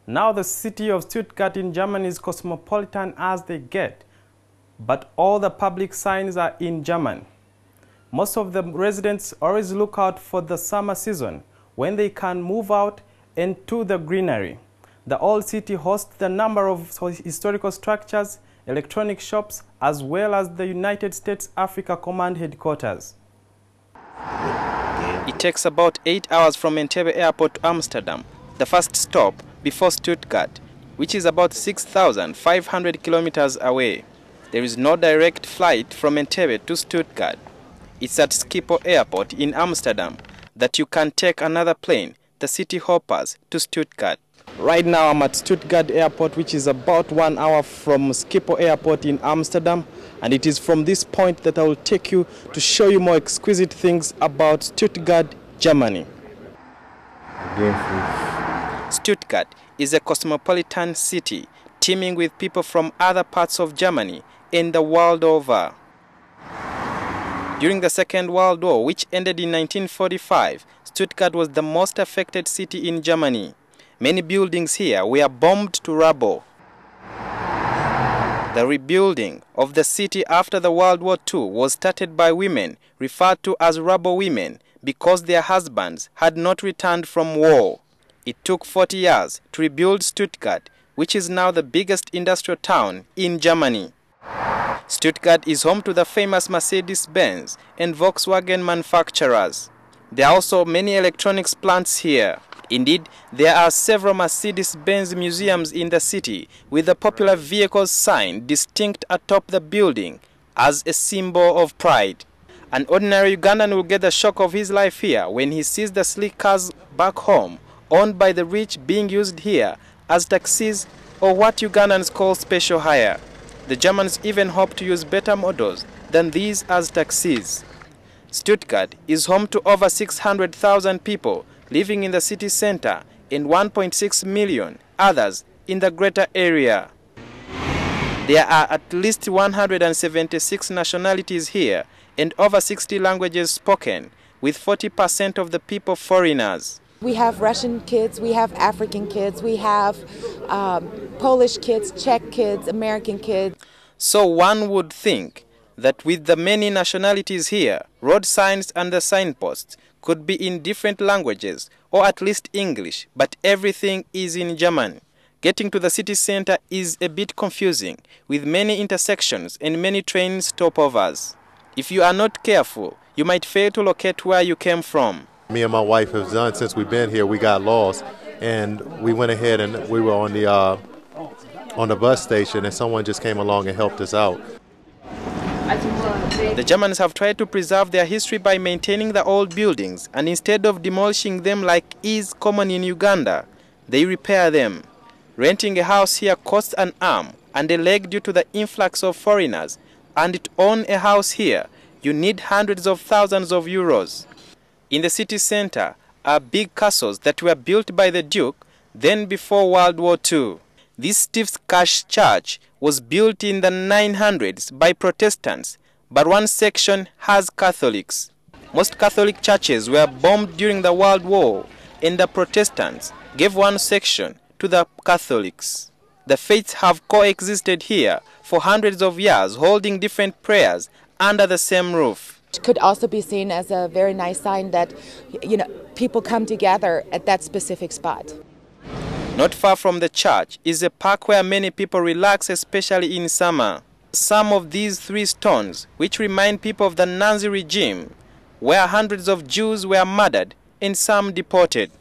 Now the city of Stuttgart in Germany is cosmopolitan as they get, but all the public signs are in German. Most of the residents always look out for the summer season when they can move out into the greenery. The old city hosts the number of historical structures, electronic shops, as well as the United States Africa Command headquarters. It takes about 8 hours from NTV airport to Amsterdam, the first stop before Stuttgart, which is about 6,500 kilometers away. There is no direct flight from NTV to Stuttgart. It's at Schiphol Airport in Amsterdam that you can take another plane, the city hoppers, to Stuttgart. Right now I'm at Stuttgart Airport, which is about 1 hour from Schiphol Airport in Amsterdam, and it is from this point that I will take you to show you more exquisite things about Stuttgart, Germany. Stuttgart is a cosmopolitan city teeming with people from other parts of Germany and the world over. During the Second World War, which ended in 1945, Stuttgart was the most affected city in Germany. Many buildings here were bombed to rubble. The rebuilding of the city after the World War II was started by women referred to as rubble women because their husbands had not returned from war. It took 40 years to rebuild Stuttgart, which is now the biggest industrial town in Germany. Stuttgart is home to the famous Mercedes Benz and Volkswagen manufacturers. There are also many electronics plants here. Indeed, there are several Mercedes Benz museums in the city with the popular vehicles sign distinct atop the building as a symbol of pride. An ordinary Ugandan will get the shock of his life here when he sees the sleek cars back home owned by the rich being used here as taxis or what Ugandans call special hire. The Germans even hope to use better models than these as taxis. Stuttgart is home to over 600,000 people living in the city center and 1.6 million others in the greater area. There are at least 176 nationalities here and over 60 languages spoken, with 40% of the people foreigners. We have Russian kids, we have African kids, we have Polish kids, Czech kids, American kids. So one would think that with the many nationalities here, road signs and the signposts could be in different languages, or at least English, but everything is in German. Getting to the city center is a bit confusing, with many intersections and many train stopovers. If you are not careful, you might fail to locate where you came from. Me and my wife have done since we've been here. We got lost, and we went ahead and we were on the bus station, and someone just came along and helped us out. The Germans have tried to preserve their history by maintaining the old buildings, and instead of demolishing them like is common in Uganda, they repair them. Renting a house here costs an arm and a leg due to the influx of foreigners, and to own a house here, you need hundreds of thousands of euros. In the city center are big castles that were built by the Duke, then before World War II. This Stiftskirche church was built in the 900s by Protestants, but one section has Catholics. Most Catholic churches were bombed during the World War, and the Protestants gave one section to the Catholics. The faiths have coexisted here for hundreds of years, holding different prayers under the same roof. It could also be seen as a very nice sign that, people come together at that specific spot. Not far from the church is a park where many people relax, especially in summer. Some of these 3 stones, which remind people of the Nazi regime, where hundreds of Jews were murdered and some deported.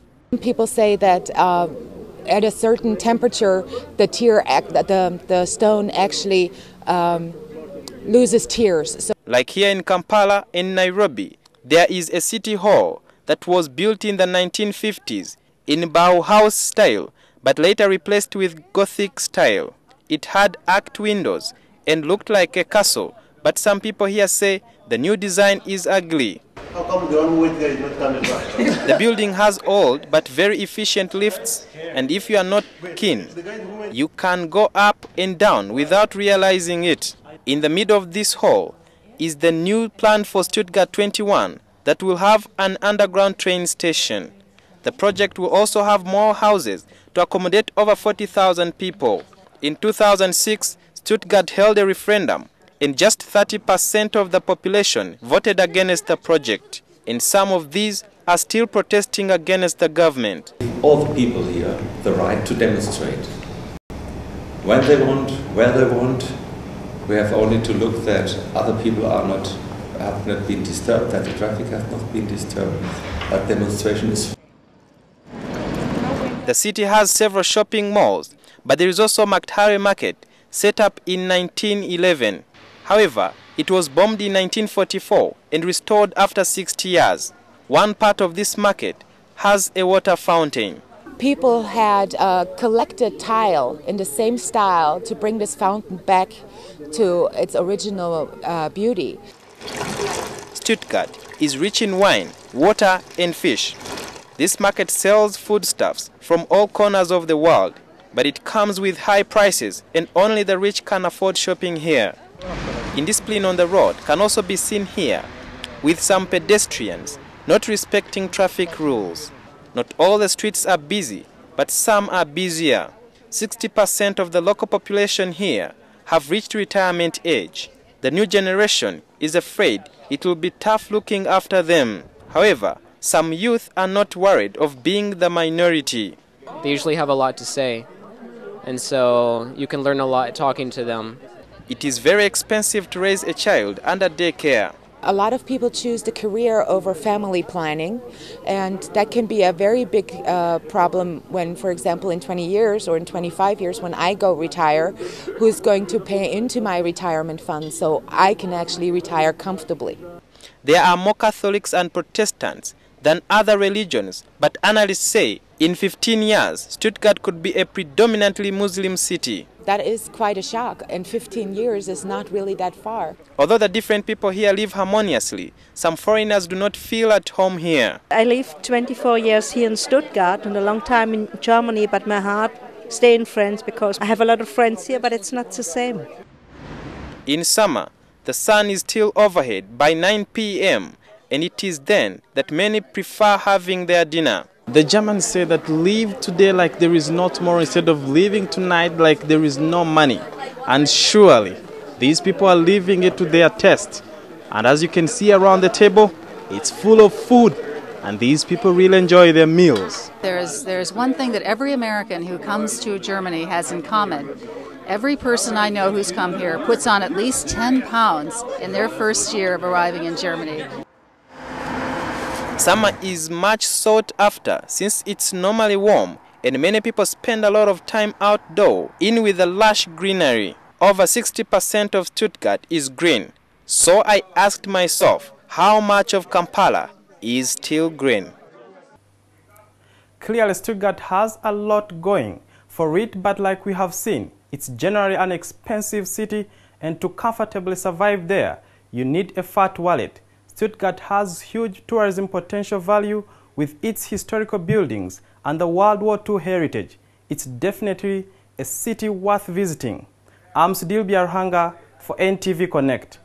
People say that at a certain temperature, the stone actually loses tears. So like here in Kampala and Nairobi, there is a city hall that was built in the 1950s in Bauhaus style, but later replaced with Gothic style. It had arched windows and looked like a castle, but some people here say the new design is ugly. How come the one way there is not coming back? The building has old but very efficient lifts, and if you are not keen, you can go up and down without realizing it. In the middle of this hall is the new plan for Stuttgart 21 that will have an underground train station. The project will also have more houses to accommodate over 40,000 people. In 2006, Stuttgart held a referendum, and just 30% of the population voted against the project, and some of these are still protesting against the government. All the people here the right to demonstrate. When they want, where they want, we have only to look that other people have not been disturbed, that the traffic has not been disturbed, but demonstration is. The city has several shopping malls, but there is also Maktare Market, set up in 1911. However, it was bombed in 1944 and restored after 60 years. One part of this market has a water fountain. People had collected tile in the same style to bring this fountain back to its original beauty. Stuttgart is rich in wine, water and fish. This market sells foodstuffs from all corners of the world, but it comes with high prices and only the rich can afford shopping here. Indiscipline on the road can also be seen here, with some pedestrians not respecting traffic rules. Not all the streets are busy, but some are busier. 60% of the local population here have reached retirement age. The new generation is afraid it will be tough looking after them. However, some youth are not worried of being the minority. They usually have a lot to say, and so you can learn a lot talking to them. It is very expensive to raise a child under daycare. A lot of people choose the career over family planning, and that can be a very big problem when, for example, in 20 years or in 25 years when I go retire, who's going to pay into my retirement fund so I can actually retire comfortably. There are more Catholics and Protestants than other religions, but analysts say in 15 years, Stuttgart could be a predominantly Muslim city. That is quite a shock, and 15 years is not really that far. Although the different people here live harmoniously, some foreigners do not feel at home here. I lived 24 years here in Stuttgart and a long time in Germany, but my heart stays in France because I have a lot of friends here, but it's not the same. In summer, the sun is still overhead by 9 p.m. and it is then that many prefer having their dinner. The Germans say that live today like there is no tomorrow instead of living tonight like there is no money. And surely, these people are living it to their taste. And as you can see around the table, it's full of food. And these people really enjoy their meals. There's one thing that every American who comes to Germany has in common. Every person I know who's come here puts on at least 10 pounds in their first year of arriving in Germany. Summer is much sought after since it's normally warm and many people spend a lot of time outdoor in with the lush greenery. Over 60% of Stuttgart is green. So I asked myself, how much of Kampala is still green? Clearly, Stuttgart has a lot going for it, but like we have seen, it's generally an expensive city, and to comfortably survive there, you need a fat wallet. Stuttgart has huge tourism potential value with its historical buildings and the World War II heritage. It's definitely a city worth visiting. I'm Sudil Biarhanga for NTV Connect.